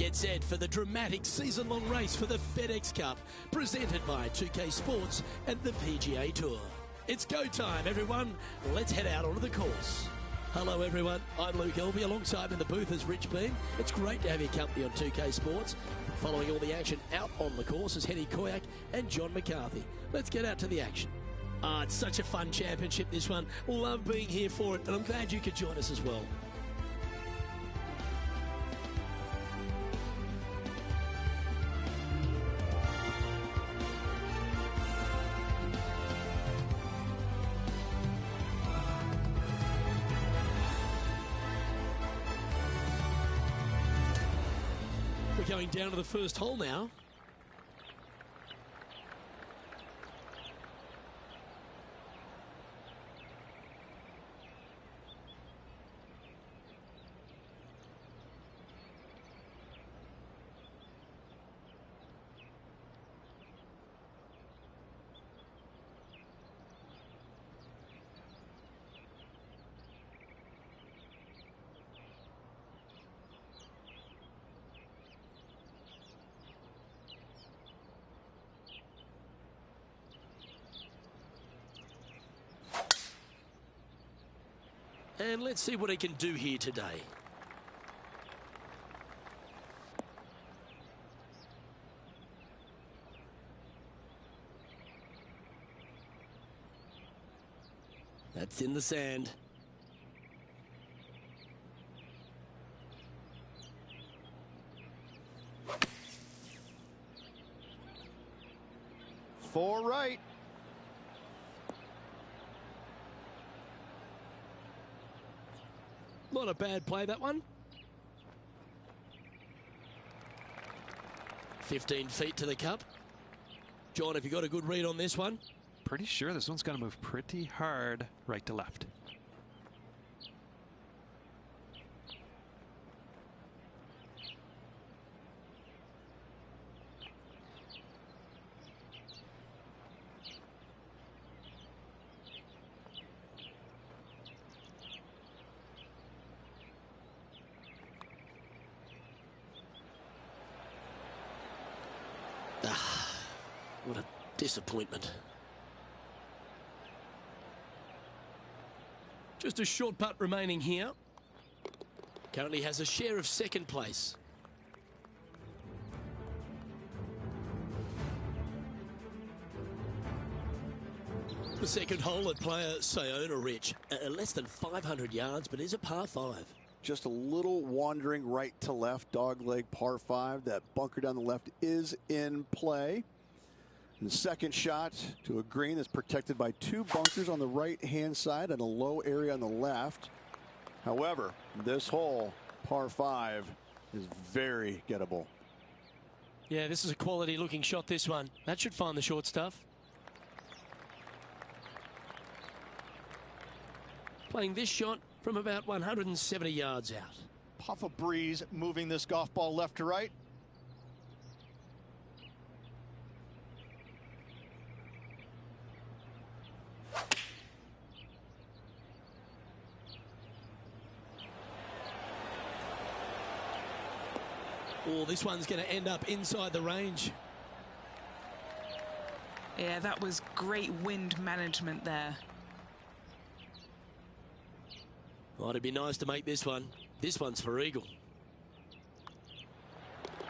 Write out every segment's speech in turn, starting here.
Get set for the dramatic season-long race for the FedEx Cup, presented by 2K Sports and the Pga Tour. It's go time, everyone. Let's head out onto the course. Hello, everyone. I'm Luke Elvey. Alongside me in the booth is Rich Bean. It's great to have your company on 2K Sports. Following all the action out on the course is Henny Koyak and John McCarthy. Let's get out to the action. It's such a fun championship, this one. Love being here for it, and I'm glad you could join us as well. We're going down to the first hole now. And let's see what he can do here today. That's in the sand. Four right. Not a bad play, that one. 15 feet to the cup. John, have you got a good read on this one? Pretty sure this one's going to move pretty hard right to left. What a disappointment. Just a short putt remaining here. Currently has a share of second place. The second hole at Pga Tour, Rich. Less than 500 yards, but is a par 5. Just a little wandering right to left, dogleg par 5. That bunker down the left is in play. And the second shot to a green that's protected by two bunkers on the right-hand side and a low area on the left. However, this hole, par 5, is very gettable. Yeah, this is a quality-looking shot, this one. That should find the short stuff. Playing this shot from about 170 yards out. Puff of breeze moving this golf ball left to right. Oh, this one's going to end up inside the range. Yeah, that was great wind management there. Oh, it'd be nice to make this one. This one's for eagle.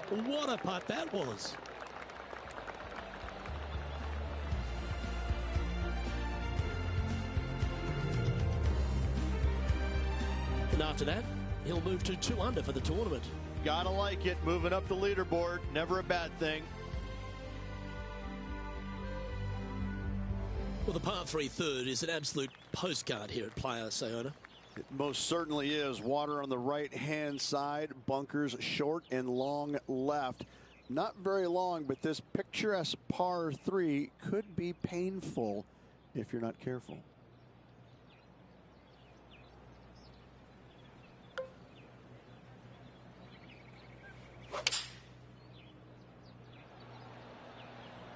What a putt that was. And after that, he'll move to 2 under for the tournament. Gotta like it, moving up the leaderboard, never a bad thing. Well, the par 3 third is an absolute postcard here at Pga Tour. It most certainly is. Water on the right-hand side, bunkers short and long left. Not very long, but this picturesque par 3 could be painful if you're not careful.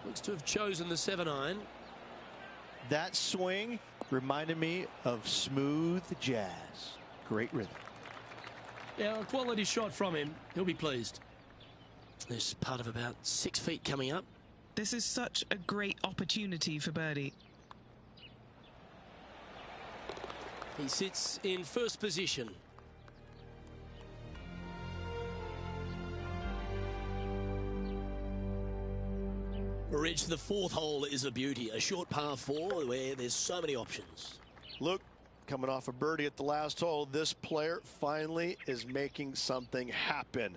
Looks to have chosen the 7-iron. That swing reminded me of smooth jazz. Great rhythm. Yeah, a quality shot from him. He'll be pleased. There's part of about 6 feet coming up. This is such a great opportunity for birdie. He sits in first position. Rich, the fourth hole is a beauty. A short par 4 where there's so many options. Luke, coming off a birdie at the last hole, this player finally is making something happen.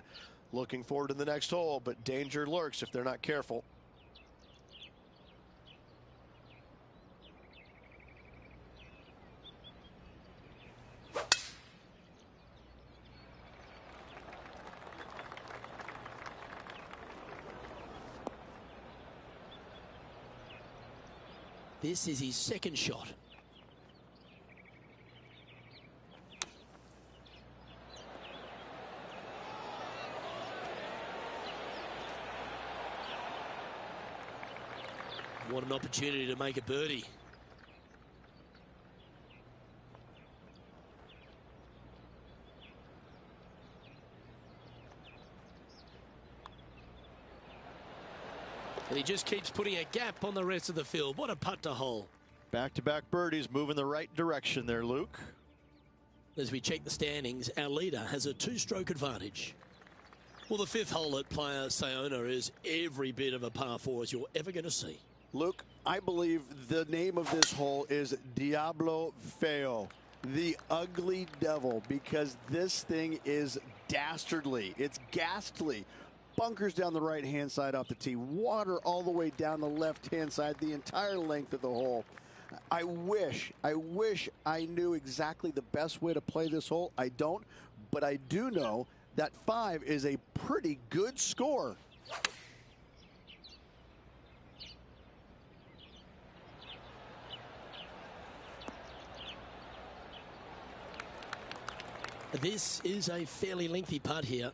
Looking forward to the next hole, but danger lurks if they're not careful. This is his second shot. What an opportunity to make a birdie. And he just keeps putting a gap on the rest of the field. What a putt to hole. Back-to-back birdies, moving the right direction there, Luke. As we check the standings, our leader has a 2-stroke advantage. Well, the fifth hole at Pga Tour is every bit of a par 4 as you're ever going to see. Luke, I believe the name of this hole is Diablo Feo, the ugly devil, because this thing is dastardly. It's ghastly. Bunkers down the right-hand side off the tee. Water all the way down the left-hand side, the entire length of the hole. I wish I knew exactly the best way to play this hole. I don't, but I do know that 5 is a pretty good score. This is a fairly lengthy putt here.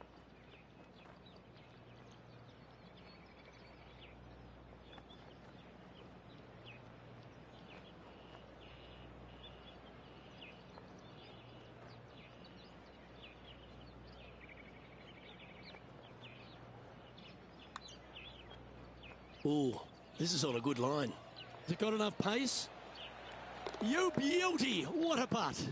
Ooh, this is on a good line. Has it got enough pace? You beauty! What a putt!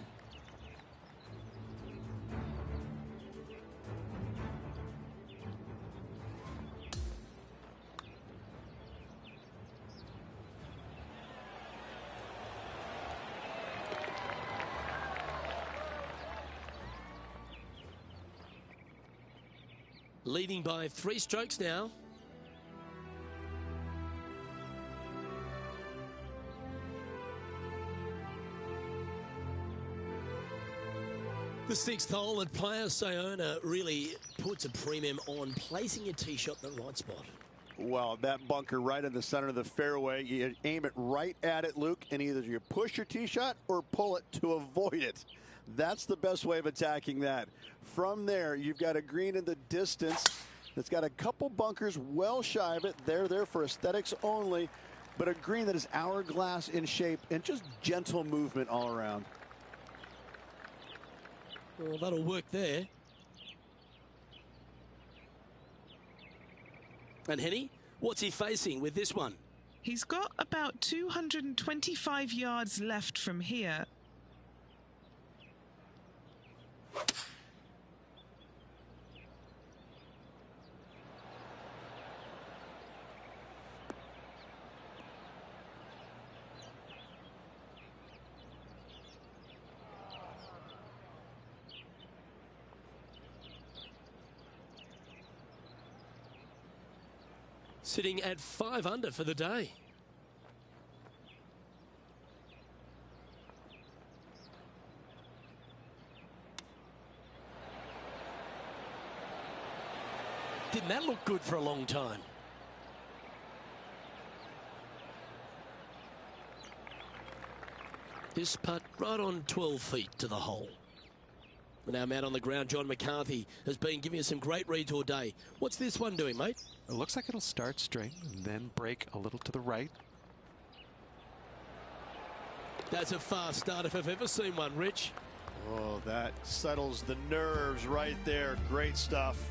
Leading by 3 strokes now. The 6th hole at Pga Tour really puts a premium on placing your tee shot in the right spot. Well, that bunker right in the center of the fairway, you aim it right at it, Luke, and either you push your tee shot or pull it to avoid it. That's the best way of attacking that. From there, you've got a green in the distance that's got a couple bunkers well shy of it. They're there for aesthetics only, but a green that is hourglass in shape and just gentle movement all around. Well, that'll work there. And Henny, what's he facing with this one? He's got about 225 yards left from here. Sitting at 5 under for the day. Didn't that look good for a long time? This putt right on 12 feet to the hole. And our man on the ground, John McCarthy, has been giving us some great reads all day. What's this one doing, mate? It looks like it'll start straight and then break a little to the right. That's a fast start if I've ever seen one, Rich. Oh, that settles the nerves right there. Great stuff.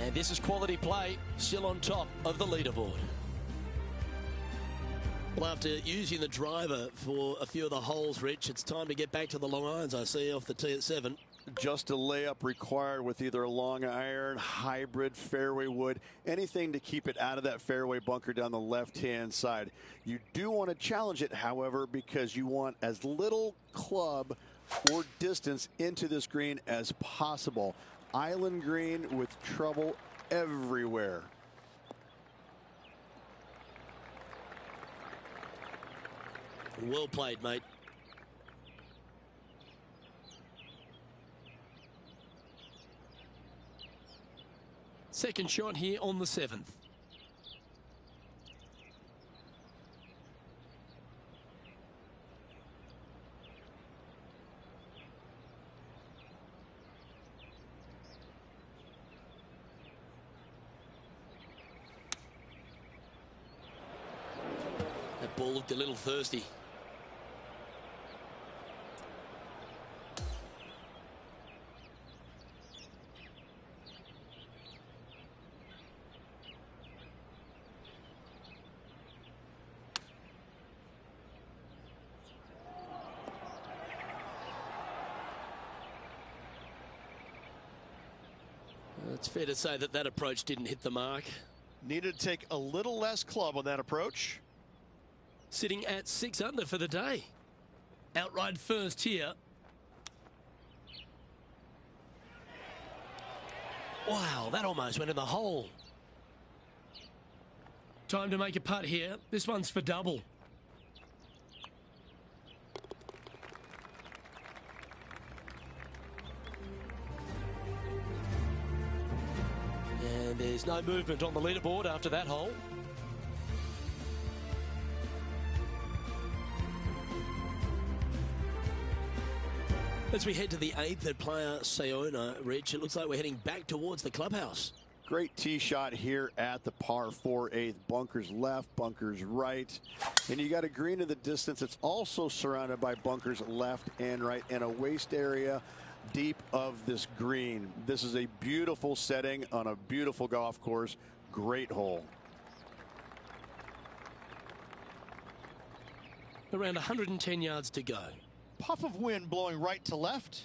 And this is quality play, still on top of the leaderboard. Well, after using the driver for a few of the holes, Rich, it's time to get back to the long irons, I see, off the tee at 7. Just a layup required with either a long iron, hybrid, fairway wood, anything to keep it out of that fairway bunker down the left-hand side. You do want to challenge it, however, because you want as little club or distance into this green as possible. Island green with trouble everywhere. Well played, mate. Second shot here on the 7th. That ball looked a little thirsty. It's fair to say that that approach didn't hit the mark. Needed to take a little less club on that approach. Sitting at 6 under for the day. Outright first here. Wow, that almost went in the hole. Time to make a putt here. This one's for double. And there's no movement on the leaderboard after that hole. As we head to the 8th at Pga Tour, Rich, it looks like we're heading back towards the clubhouse. Great tee shot here at the par 4 8th. Bunkers left, bunkers right. And you got a green in the distance. It's also surrounded by bunkers left and right and a waste area deep of this green. This is a beautiful setting on a beautiful golf course. Great hole. Around 110 yards to go. Puff of wind blowing right to left.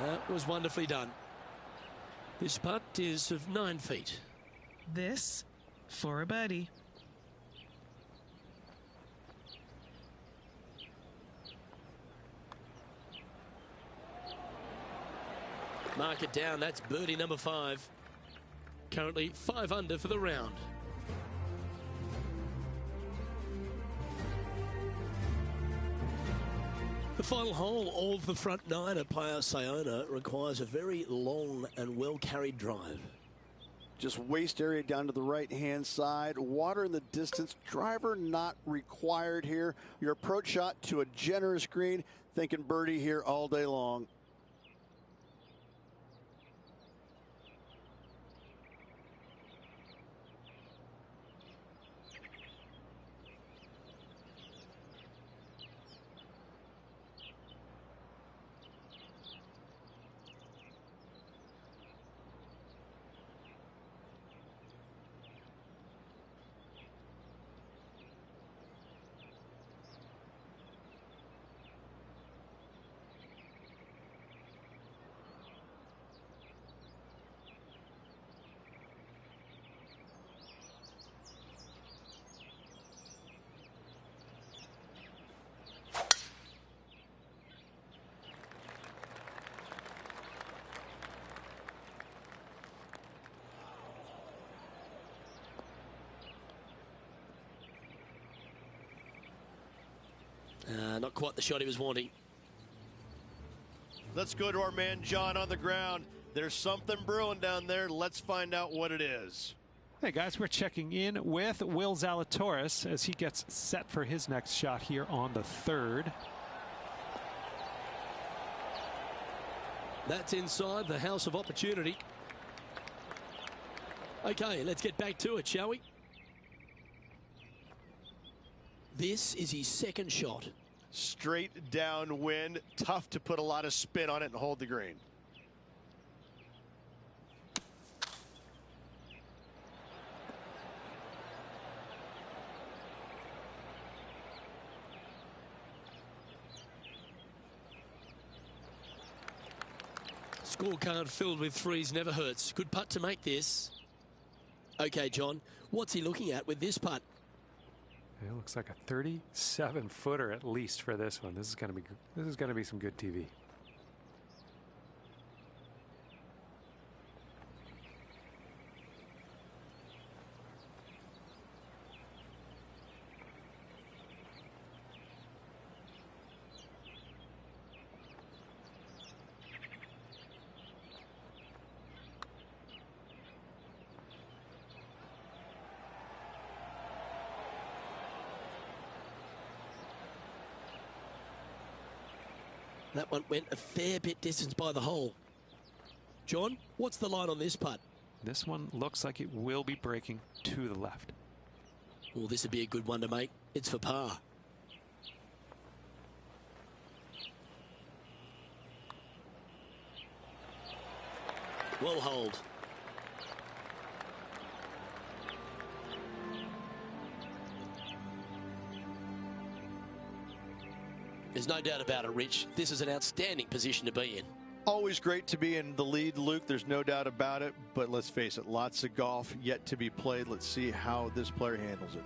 That was wonderfully done. This putt is of 9 feet. This for a birdie. Mark it down. That's birdie number 5. Currently 5 under for the round. The final hole of the front 9 at Pga Tour requires a very long and well carried drive. Just waste area down to the right hand side. Water in the distance. Driver not required here. Your approach shot to a generous green. Thinking birdie here all day long. Not quite the shot he was wanting. Let's go to our man John on the ground. There's something brewing down there. Let's find out what it is. Hey guys, we're checking in with Will Zalatoris as he gets set for his next shot here on the 3rd. That's inside the house of opportunity. Okay, let's get back to it, shall we? This is his second shot. Straight downwind, tough to put a lot of spin on it and hold the green. Scorecard filled with threes never hurts. Good putt to make this. Okay, John, what's he looking at with this putt? It looks like a 37-footer at least for this one. This is going to be some good TV. That one went a fair bit distance by the hole. John, what's the line on this putt? This one looks like it will be breaking to the left. Well, this would be a good one to make. It's for par. Well hold. There's no doubt about it, Rich. This is an outstanding position to be in. Always great to be in the lead, Luke. There's no doubt about it. But let's face it, lots of golf yet to be played. Let's see how this player handles it.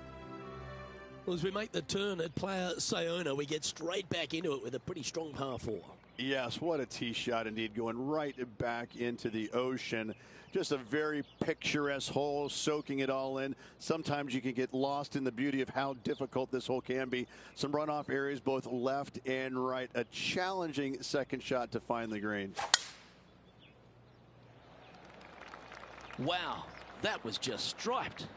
Well, as we make the turn at Pga Tour, we get straight back into it with a pretty strong par 4. Yes, what a tee shot indeed, going right back into the ocean. Just a very picturesque hole, soaking it all in. Sometimes you can get lost in the beauty of how difficult this hole can be. Some runoff areas both left and right. A challenging second shot to find the green. Wow, that was just striped.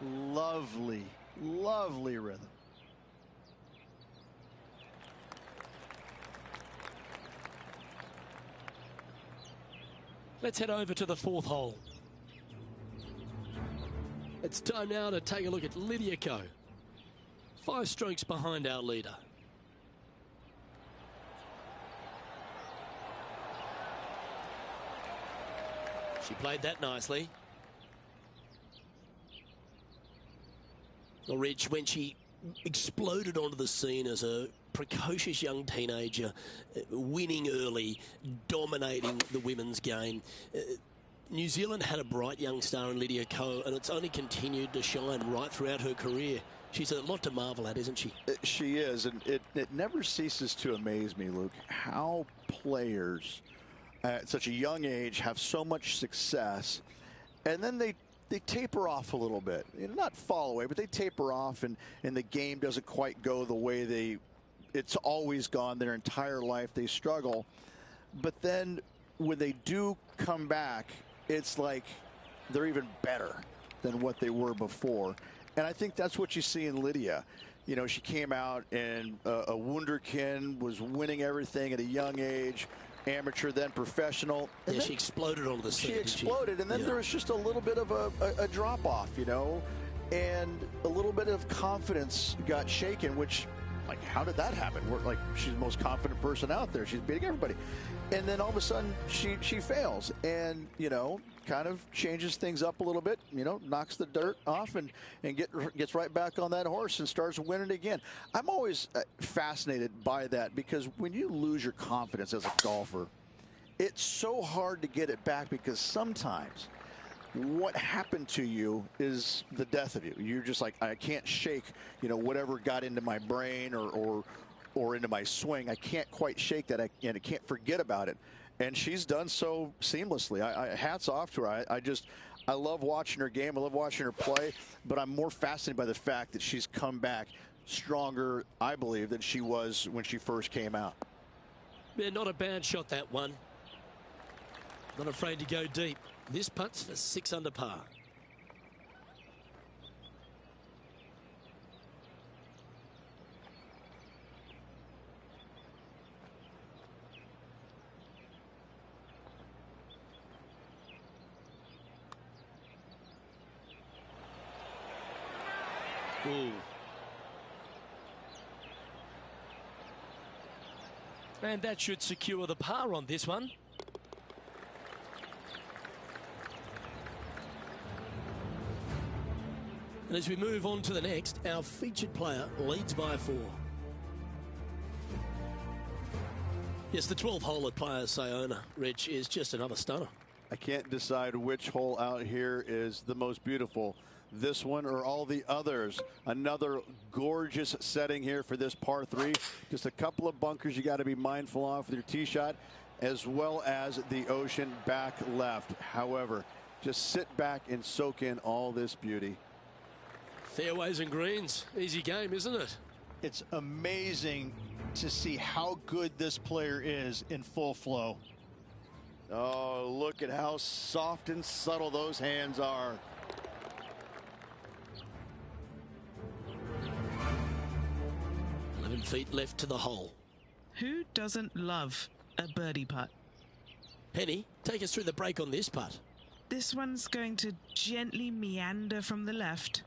Lovely, lovely rhythm. Let's head over to the 4th hole. It's time now to take a look at Lydia Ko. 5 strokes behind our leader. She played that nicely. Well, Rich, when she exploded onto the scene as a precocious young teenager, winning early, dominating the women's game. New Zealand had a bright young star in Lydia Ko, and it's only continued to shine right throughout her career. She's a lot to marvel at, isn't she? She is, and it never ceases to amaze me, Luke, how players at such a young age have so much success, and then they taper off a little bit. Not fall away, but they taper off, and the game doesn't quite go the way it's always gone their entire life. They struggle. But then when they do come back, it's like they're even better than what they were before. And I think that's what you see in Lydia. You know, she came out and a wunderkind, was winning everything at a young age. Amateur, then professional. And yeah, she exploded onto the scene. She exploded, and then there was just a little bit of a drop off, you know, and a little bit of confidence got shaken, which, like, how did that happen? Like, she's the most confident person out there. She's beating everybody. And then all of a sudden she fails and, you know, kind of changes things up a little bit, you know, knocks the dirt off and gets right back on that horse and starts winning again. I'm always fascinated by that, because when you lose your confidence as a golfer, it's so hard to get it back, because sometimes what happened to you is the death of you. You're just like, I can't shake, you know, whatever got into my brain or into my swing. I can't quite shake that, and I can't forget about it. And she's done so seamlessly. Hats off to her. I love watching her game. I love watching her play. But I'm more fascinated by the fact that she's come back stronger, I believe, than she was when she first came out. Yeah, not a bad shot, that one. Not afraid to go deep. This putt's for 6 under par. Ooh. And that should secure the par on this one. And as we move on to the next, our featured player leads by 4. Yes, the 12th hole at Pga Tour, Rich, is just another stunner. I can't decide which hole out here is the most beautiful. This one or all the others. Another gorgeous setting here for this par 3. Just a couple of bunkers you got to be mindful of with your tee shot, as well as the ocean back left. However, just sit back and soak in all this beauty. Fairways and greens. Easy game, isn't it? It's amazing to see how good this player is in full flow. Oh, look at how soft and subtle those hands are. Feet left to the hole. Who doesn't love a birdie putt? Penny, take us through the break on this putt. This one's going to gently meander from the left.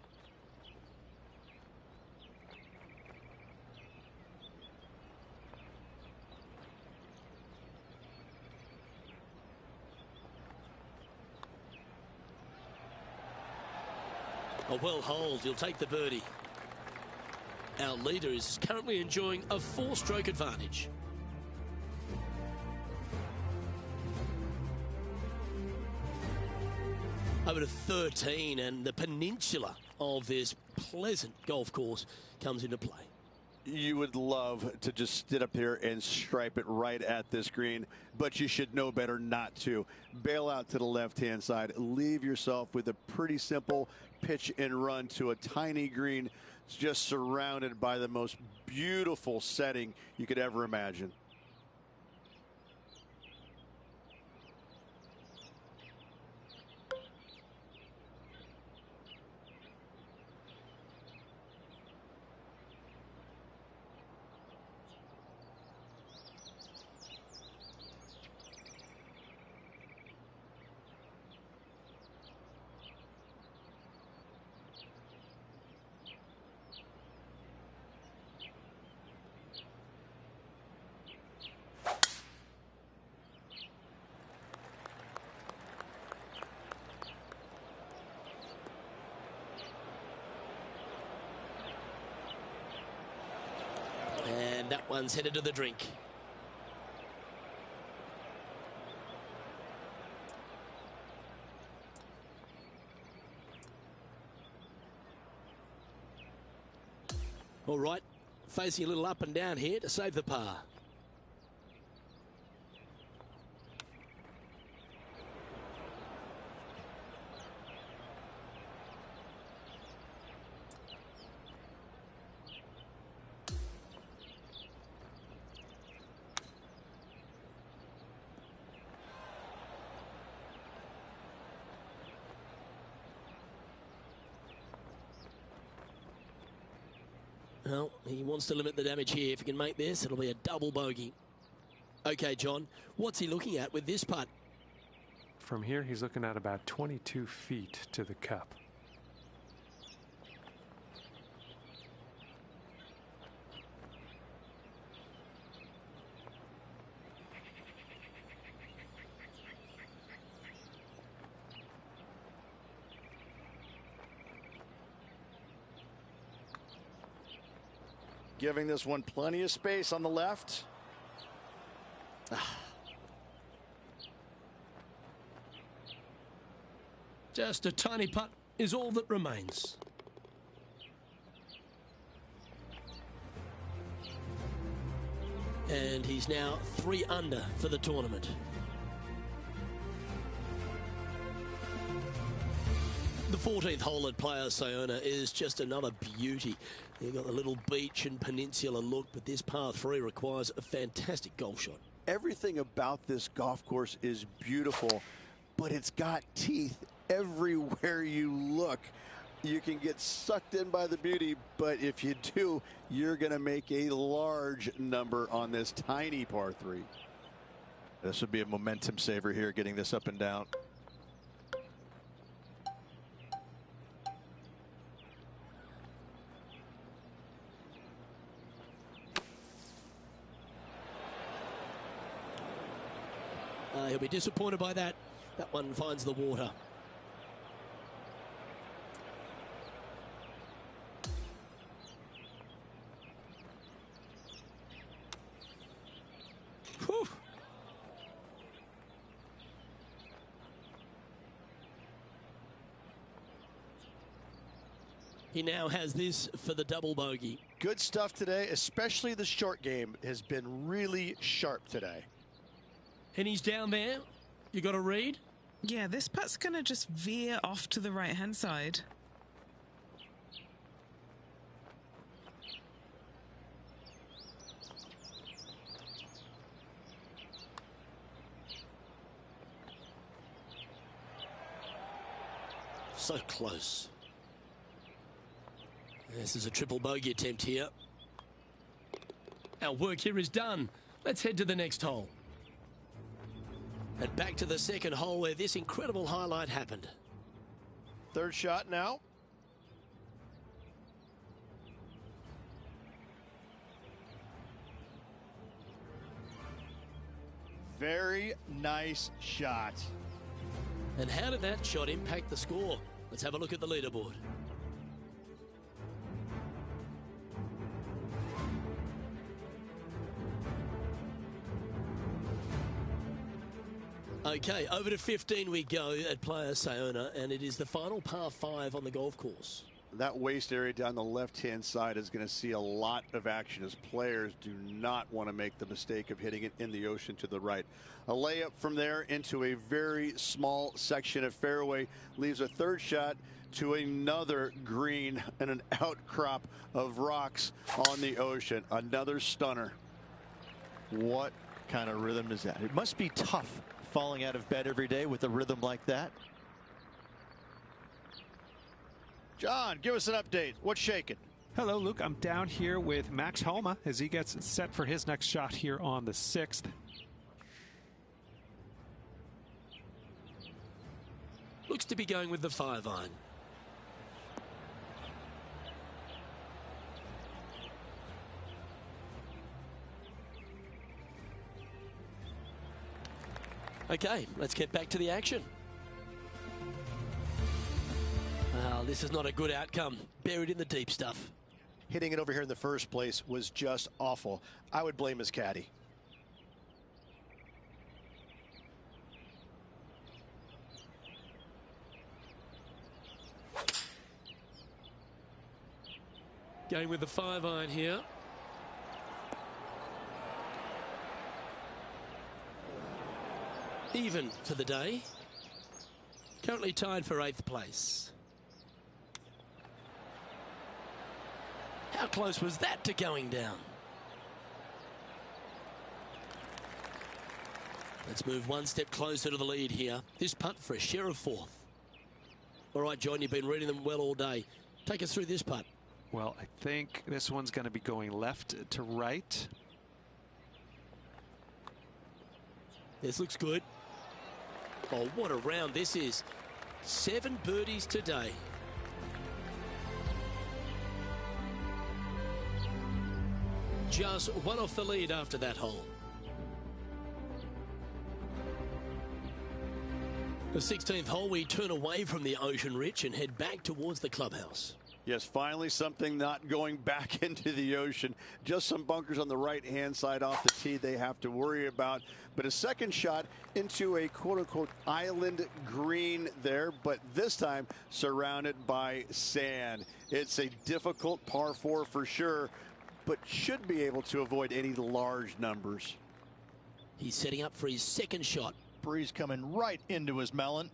A well holed, he'll take the birdie. Our leader is currently enjoying a 4-stroke advantage. Over to 13, and the peninsula of this pleasant golf course comes into play. You would love to just sit up here and stripe it right at this green, but you should know better not to. Bail out to the left-hand side. Leave yourself with a pretty simple pitch and run to a tiny green, just surrounded by the most beautiful setting you could ever imagine. And that one's headed to the drink. All right, facing a little up and down here to save the par. Well, he wants to limit the damage here. If he can make this, it'll be a double bogey. Okay, John, what's he looking at with this putt? From here, he's looking at about 22 feet to the cup. Giving this one plenty of space on the left. Just a tiny putt is all that remains. And he's now 3 under for the tournament. The 14th hole at Pga Tour is just another beauty. You've got the little beach and peninsula look, but this par 3 requires a fantastic golf shot. Everything about this golf course is beautiful, but it's got teeth everywhere you look. You can get sucked in by the beauty, but if you do, you're going to make a large number on this tiny par 3. This would be a momentum saver here, getting this up and down. he'll be disappointed by that. That one finds the water. Whew. He now has this for the double bogey. Good stuff today, especially the short game has been really sharp today. And he's down there. You got to read? Yeah, this putt's going to just veer off to the right-hand side. So close. This is a triple bogey attempt here. Our work here is done. Let's head to the next hole. And back to the second hole where this incredible highlight happened. Third shot now. Very nice shot. And how did that shot impact the score? Let's have a look at the leaderboard. Okay, over to 15 we go at Pga Tour, and it is the final par 5 on the golf course. That waist area down the left-hand side is going to see a lot of action as players do not want to make the mistake of hitting it in the ocean to the right. A layup from there into a very small section of fairway leaves a third shot to another green and an outcrop of rocks on the ocean. Another stunner. What kind of rhythm is that? It must be tough falling out of bed every day with a rhythm like that. John, give us an update. What's shaking? Hello, Luke. I'm down here with Max Homa as he gets set for his next shot here on the 6th. Looks to be going with the 5-iron. Okay, let's get back to the action. Well, this is not a good outcome. Buried in the deep stuff. Hitting it over here in the first place was just awful. I would blame his caddy. Going with the 5-iron here. Even for the day. Currently tied for 8th place. How close was that to going down? Let's move one step closer to the lead here. This putt for a share of 4th. All right, John, you've been reading them well all day. Take us through this putt. Well, I think this one's going to be going left to right. This looks good. Oh, what a round this is. 7 birdies today. Just one off the lead after that hole. The 16th hole, we turn away from the ocean, Rich, and head back towards the clubhouse. Yes, finally something not going back into the ocean. Just some bunkers on the right-hand side off the tee they have to worry about. But a second shot into a quote-unquote island green there, but this time surrounded by sand. It's a difficult par 4 for sure, but should be able to avoid any large numbers. He's setting up for his second shot. Breeze coming right into his melon.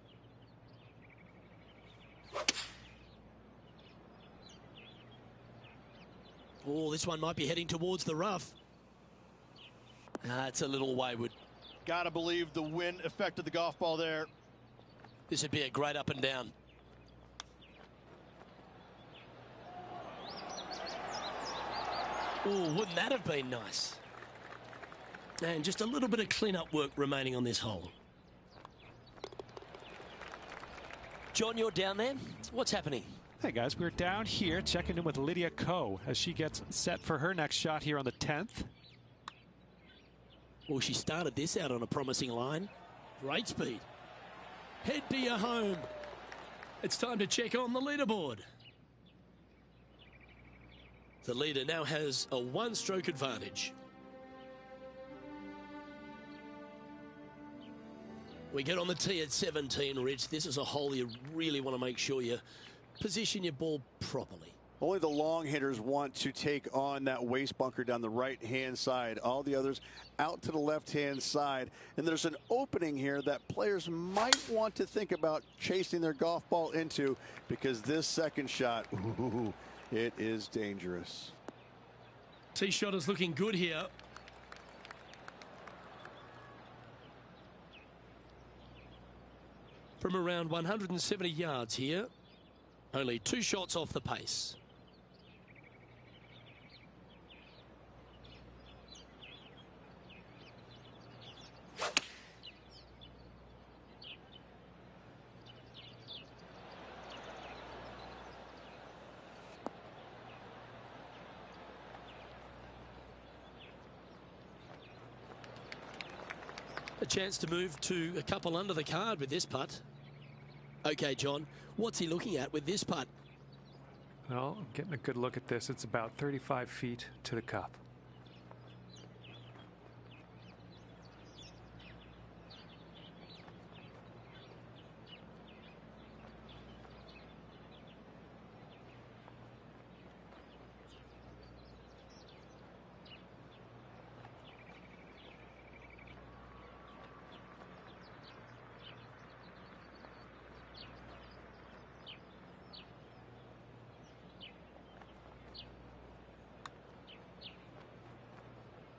Oh, this one might be heading towards the rough. It's a little wayward. Gotta believe the wind affected the golf ball there. This would be a great up and down. Oh, wouldn't that have been nice? And just a little bit of clean-up work remaining on this hole. John, you're down there. What's happening? Hey guys, we're down here checking in with Lydia Ko as she gets set for her next shot here on the 10th. Well, she started this out on a promising line. Great speed. Head to your home. It's time to check on the leaderboard. The leader now has a one-stroke advantage. We get on the tee at 17, Rich. This is a hole you really want to make sure you position your ball properly. Only the long hitters want to take on that waste bunker down the right-hand side. All the others out to the left-hand side. And there's an opening here that players might want to think about chasing their golf ball into, because this second shot, ooh, it is dangerous. Tee shot is looking good here. From around 170 yards here, only 2 shots off the pace. A chance to move to a couple under the card with this putt. Okay, John, what's he looking at with this putt? Well, I'm getting a good look at this. It's about 35 feet to the cup.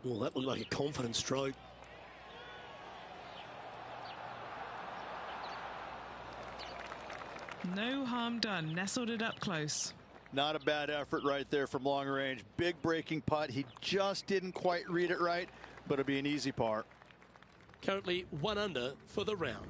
Well, that looked like a confident stroke. No harm done. Nestled it up close. Not a bad effort right there from long range. Big breaking putt. He just didn't quite read it right, but it'll be an easy par. Currently 1 under for the round.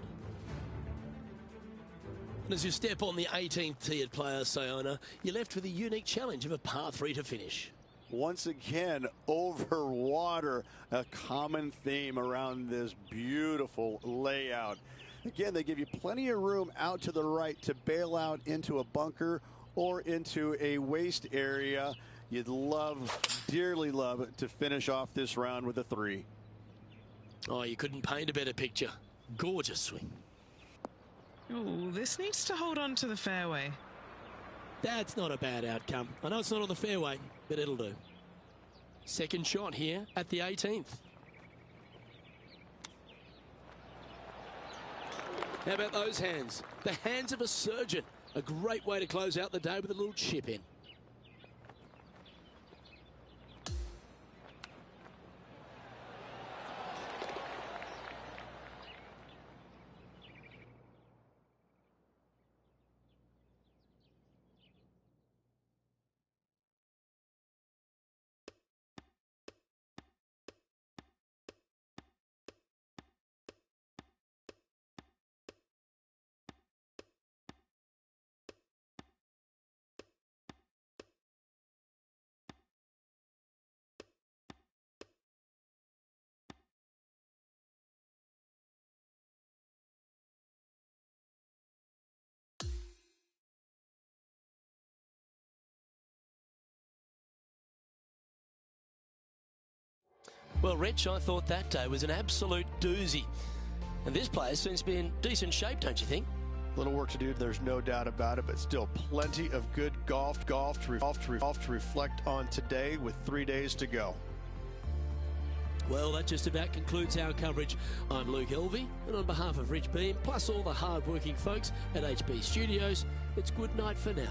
And as you step on the 18th tee at Pga Tour, you're left with a unique challenge of a par 3 to finish. Once again, over water, a common theme around this beautiful layout. Again, they give you plenty of room out to the right to bail out into a bunker or into a waste area. You'd love, dearly love, to finish off this round with a 3. Oh, you couldn't paint a better picture. Gorgeous swing. Oh, this needs to hold on to the fairway. That's not a bad outcome. I know it's not on the fairway, but it'll do. Second shot here at the 18th. How about those hands? The hands of a surgeon. A great way to close out the day with a little chip in. Well, Rich, I thought that day was an absolute doozy. And this player seems to be in decent shape, don't you think? Little work to do, there's no doubt about it, but still plenty of good golf to reflect on today with 3 days to go. Well, that just about concludes our coverage. I'm Luke Elvey, and on behalf of Rich Beam, plus all the hard-working folks at HB Studios, it's good night for now.